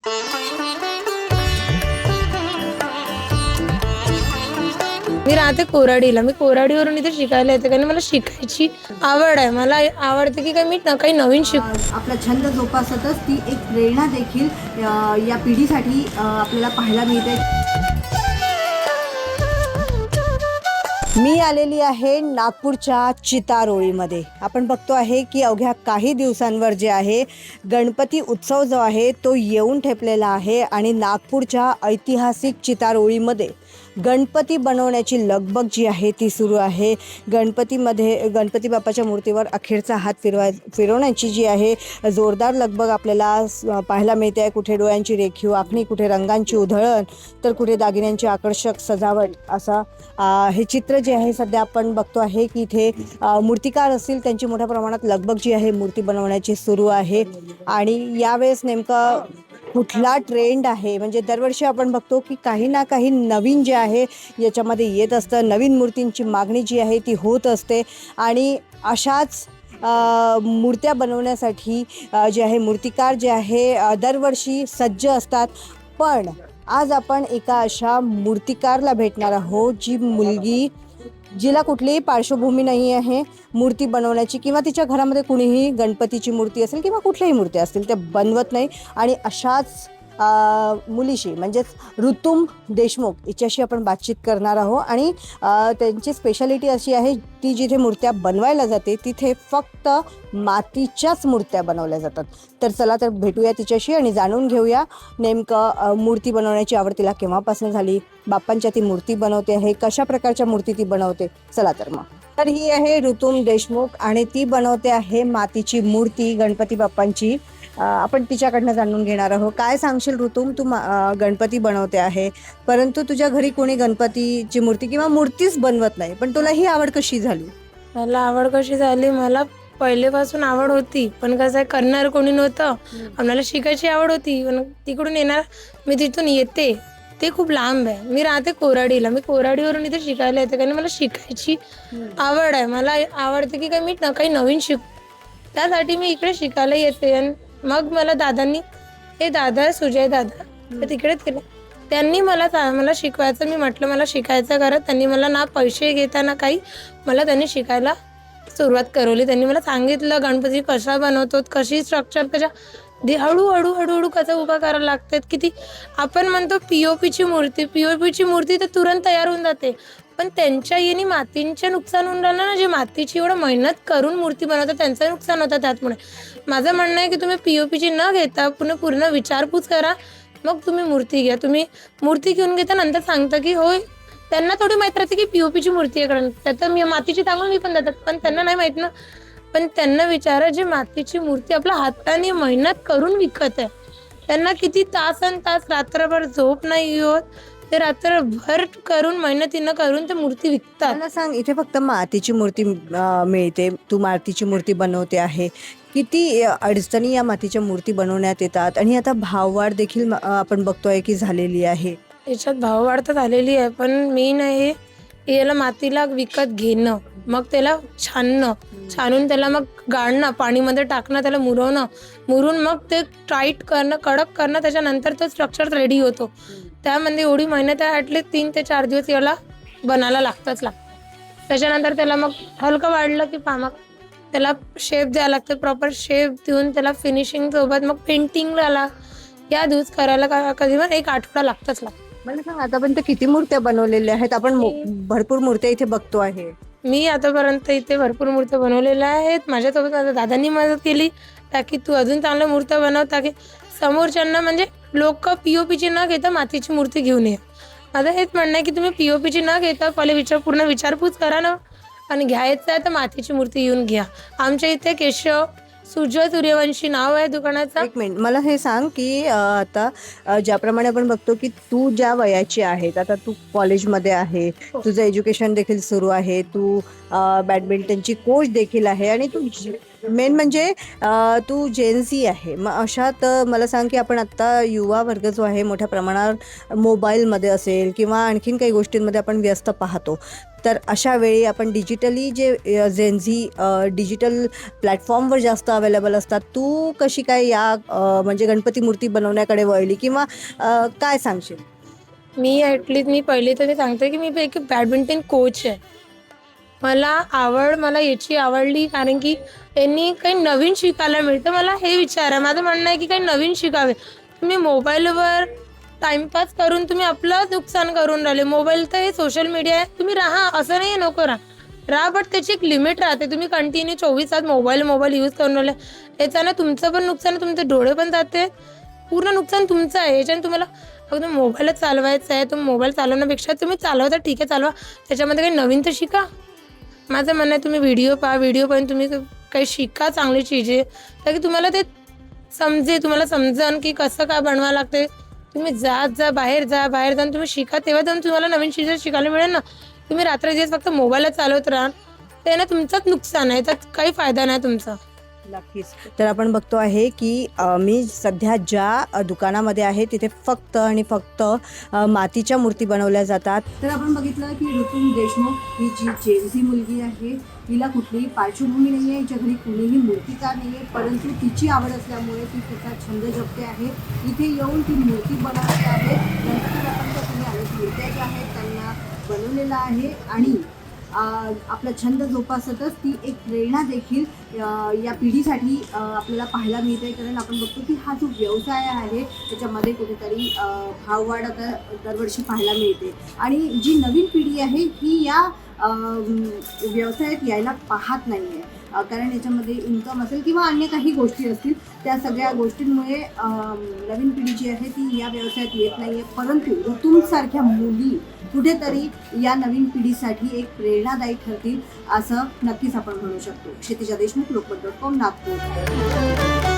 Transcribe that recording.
मी राहते कोराडीला. मी कोराडीवरून इथे शिकायला येते कारण मला शिकायची आवड आहे. मला आवडते की मी काही नवीन आपला छंद जोपासतच ती एक प्रेरणा देखील या पिढीसाठी आपल्याला पाहायला मिळते. मी आलेली आहे नागपूरच्या चितारोळीमध्ये. आपण बघतो आहे की अवघ्या काही दिवसांवर जे आहे गणपती उत्सव जो आहे तो येऊन ठेपलेला आहे आणि नागपूरच्या ऐतिहासिक चितारोळीमध्ये गणपती बनवण्याची लगबग जी आहे ती सुरू आहे. गणपती बाप्पाच्या मूर्तीवर अखेरचा हात फिरवण्याची जी आहे जोरदार लगबग आपल्याला पाहायला मिळते आहे. कुठे डोळ्यांची रेखीव आखणी, कुठे रंगांची उधळण, तर कुठे दागिन्यांची आकर्षक सजावट. असा हे चित्र जे आहे सध्या आपण बघतो आहे की इथे मूर्तिकार असतील त्यांची मोठ्या प्रमाणात लगबग जी आहे मूर्ती बनवण्याची सुरू आहे. आणि यावेळेस नेमका कुठला ट्रेंड आहे, म्हणजे दरवर्षी आपण बघतो की काही ना काही नवीन जे आहे याच्यामध्ये येत असतं. नवीन मूर्तींची मागणी जी आहे ती होत असते आणि अशाच मूर्त्या बनवण्यासाठी जे आहे मूर्तिकार जे आहे दरवर्षी सज्ज असतात. पण आज आपण एका अशा मूर्तिकारला भेटणार आहोत जी मुलगी जिला कुठलीही पार्श्वभूमी नाही आहे मूर्ती बनवण्याची, किंवा तिच्या घरामध्ये कुणीही गणपतीची मूर्ती असेल किंवा कुठल्याही मूर्ती असतील ते बनवत नाही. आणि अशाच मुलीशी म्हणजेच ऋतुम देशमुख हिच्याशी आपण बातचीत करणार आहोत. आणि त्यांची स्पेशालिटी अशी आहे ती जिथे मूर्त्या बनवायला जाते तिथे फक्त मातीच्याच मूर्त्या बनवल्या जातात. तर चला तर भेटूया तिच्याशी आणि जाणून घेऊया नेमकं मूर्ती बनवण्याची आवड तिला केव्हापासून झाली, बाप्पांच्या ती मूर्ती बनवते आहे, कशा प्रकारच्या मूर्ती ती बनवते. चला तर मग. तर ही आहे ऋतुम देशमुख आणि ती बनवते आहे मातीची मूर्ती गणपती बाप्पांची. आपण तिच्याकडनं जाणून घेणार आहोत. काय सांगशील ऋतुम, तू गणपती बनवते आहे परंतु तुझ्या घरी कोणी गणपतीची मूर्ती किंवा मूर्तीच बनवत नाही, पण तुला ही आवड कशी झाली? मला पहिलेपासून आवड होती, पण कसं आहे करणार कोणी नव्हतं. आम्हाला शिकायची आवड होती पण तिकडून येणार, मी तिथून येते ते खूप लांब आहे. मी राहते कोराडीला. मी कोराडीवरून इथे शिकायला येते कारण मला शिकायची आवड आहे. मला आवडते की मी काही नवीन त्यासाठी मी इकडे शिकायला येते. आणि मग मला दादांनी, हे दादा सुजय दादा तर तिकडेच केलं, त्यांनी मला शिकवायचं. मी म्हटलं मला शिकायचं करत, त्यांनी मला ना पैसे घेताना काही मला त्यांनी शिकायला सुरुवात करवली. त्यांनी मला सांगितलं गणपती कसा बनवतो, कशी स्ट्रक्चर त्याच्या हळूहळू कसं उभा करायला लागतात. किती आपण म्हणतो पीओपीची मूर्ती तर तुरंत तयार होऊन जाते, पण त्यांच्या येणी मातींचे नुकसान होऊन राहिलं ना. जे मातीची एवढं मेहनत करून मूर्ती बनवतात त्यांचं नुकसान होतं. त्यामुळे माझं म्हणणं आहे की तुम्ही पीओपीची न घेता पूर्ण विचारपूस करा, मग तुम्ही मूर्ती घ्या. तुम्ही मूर्ती घेऊन घेता नंतर सांगता की होय, त्यांना थोडी माहीत राहते की पीओपीची मूर्ती आहे कारण त्यात मी मातीची चांगलं मी पण देतात, पण त्यांना नाही माहीत ना. पण त्यांना विचारा जे मातीची मूर्ती आपल्या हाताने मेहनत करून विकत आहे, त्यांना किती तासन तास रात्रभर झोप नाही होत, ते रात्रभर करून मेहनतीनं करून ते मूर्ती विकतात. मला सांग, इथे फक्त मातीची मूर्ती मिळते, तू मातीची मूर्ती बनवते आहे, किती अडचणी या मातीच्या मूर्ती बनवण्यात येतात आणि आता भाववाढ देखील आपण बघतोय की झालेली आहे. याच्यात भाववाढ तर झालेली आहे, पण मेन आहे याला मातीला विकत घेणं, मग त्याला छानून त्याला मग गाळणं, पाणीमध्ये टाकणं, त्याला मुरून मग ते टाईट करणं, कडक करणं, त्याच्यानंतर तो स्ट्रक्चर रेडी होतो. त्यामध्ये एवढी मेहनत आहे. ॲटलीस्ट 3 ते 4 दिवस याला बनायला लागतं. त्याच्यानंतर त्याला मग हलकं वाढलं की मग त्याला शेप द्यायला लागतं, प्रॉपर शेप देऊन त्याला फिनिशिंग सोबत मग पेंटिंगला या दिवस करायला कधी पण 1 आठवडा लागतच. मला सांग, आतापर्यंत किती मूर्त्या बनवलेल्या आहेत? आपण भरपूर मूर्त्या इथे बघतो आहे. मी आतापर्यंत इथे भरपूर मूर्त्या बनवलेल्या आहेत. माझ्यासोबत माझ्या दादांनी मदत केली ताकी तू अजून चांगल्या मूर्त्या बनव, ताकी समोरच्यांना म्हणजे लोक पीओपीची न घेता मातीची मूर्ती घेऊन ये. माझं हेच म्हणणं आहे की तुम्ही पीओपीची न घेता पहिले पूर्ण विचारपूस करा ना, आणि घ्यायचं आहे तर मातीची मूर्ती येऊन घ्या. आमच्या इथे केशव सुजय सूर्यवंशी नाव आहे दुकानाचं. 1 मिनिट, मला हे सांग की आता ज्याप्रमाणे आपण बघतो की तू ज्या वयाची आहे, आता तू कॉलेजमध्ये आहे, तुझं एज्युकेशन देखील सुरू आहे, तू बॅडमिंटनची कोच देखील आहे आणि तू मेन म्हणजे तू जेनझी आहे, मग अशात मला सांग की आपण आत्ता युवा वर्ग जो आहे मोठ्या प्रमाणावर मोबाईलमध्ये असेल किंवा आणखीन काही गोष्टींमध्ये आपण व्यस्त पाहतो. तर अशा वेळी आपण डिजिटली जे जेनझी डिजिटल प्लॅटफॉर्मवर जास्त अवेलेबल असतात, तू कशी काय या म्हणजे गणपती मूर्ती बनवण्याकडे वळली किंवा काय सांगशील? मी पहिले तर ते सांगते की मी एक बॅडमिंटन कोच आहे. मला याची आवडली कारण की यांनी काही नवीन शिकायला मिळतं. मला हे विचार आहे, माझं म्हणणं आहे की काही नवीन शिकावे. तुम्ही मोबाईलवर टाइमपास करून तुम्ही आपलं नुकसान करून राहिले. मोबाईल तर हे सोशल मीडिया आहे, तुम्ही राहा असं नाही नको राहा, बट त्याची एक लिमिट राहते. तुम्ही कंटिन्यू 24 तास मोबाईल यूज करून राहिले, याच्यानं तुमचं पण नुकसान आहे, तुमचे डोळे पण जाते, पूर्ण नुकसान तुमचं आहे. याच्याने तुम्हाला फक्त मोबाईलच चालवायचा आहे. तुम्ही मोबाईल चालवण्यापेक्षा तुम्ही चालवता ठीक आहे, चालवा, त्याच्यामध्ये काही नवीन तर शिका. माझं म्हणणं आहे तुम्ही व्हिडिओ पाहून तुम्ही काही शिका चांगली चीजे, तर की तुम्हाला ते तुम्हाला समजन की कसं काय बनवावं लागते. तुम्ही बाहेर जाऊन तुम्ही शिका, तेव्हा जाऊन तुम्हाला नवीन चीजे शिकायला मिळेल ना. तुम्ही रात्रदिवस फक्त मोबाईलच चालवत राहा, त्यानं तुमचंच नुकसान आहे, त्यात काही फायदा नाही तुमचा. नक्कीच. तर आपण बघतो आहे की मी सध्या ज्या दुकानामध्ये आहे तिथे फक्त आणि फक्त मातीच्या मूर्ती बनवल्या जातात. तर आपण बघितलं की ऋतुम देशमुख ही जी जेनझी मुलगी आहे, तिला कुठलीही पार्श्वभूमी नाही आहे, हिच्या घरी कुणीही मूर्तिकार नाही आहे, परंतु तिची आवड असल्यामुळे ती तिचा छंद जपते आहे. इथे येऊन ती मूर्ती बनवते आहे. गणपती बाप्पांच्या तिने अनेक मूर्त्या ज्या आहेत त्यांना बनवलेला आहे आणि आपला छंद जोपासतच ती एक प्रेरणा देखील या पिढीसाठी आपल्याला पाहायला मिळते. कारण आपण बघतो की हा जो व्यवसाय आहे त्याच्यामध्ये कुठेतरी भाववाढ आता दरवर्षी पाहायला मिळते आणि जी नवीन पिढी आहे ही या व्यवसायात यायला पाहत नाही आहे. कारण याच्यामध्ये इन्कम असेल किंवा अन्य काही गोष्टी असतील, त्या सगळ्या गोष्टींमुळे नवीन पिढी जी आहे ती या व्यवसायात येत नाही आहे. परंतु ऋतुमसारख्या मुली कुठेतरी या नवीन पिढीसाठी एक प्रेरणादायी ठरतील असं नक्कीच आपण म्हणू शकतो. क्षितिजा देशमुख, लोकमत.com, नागपूर.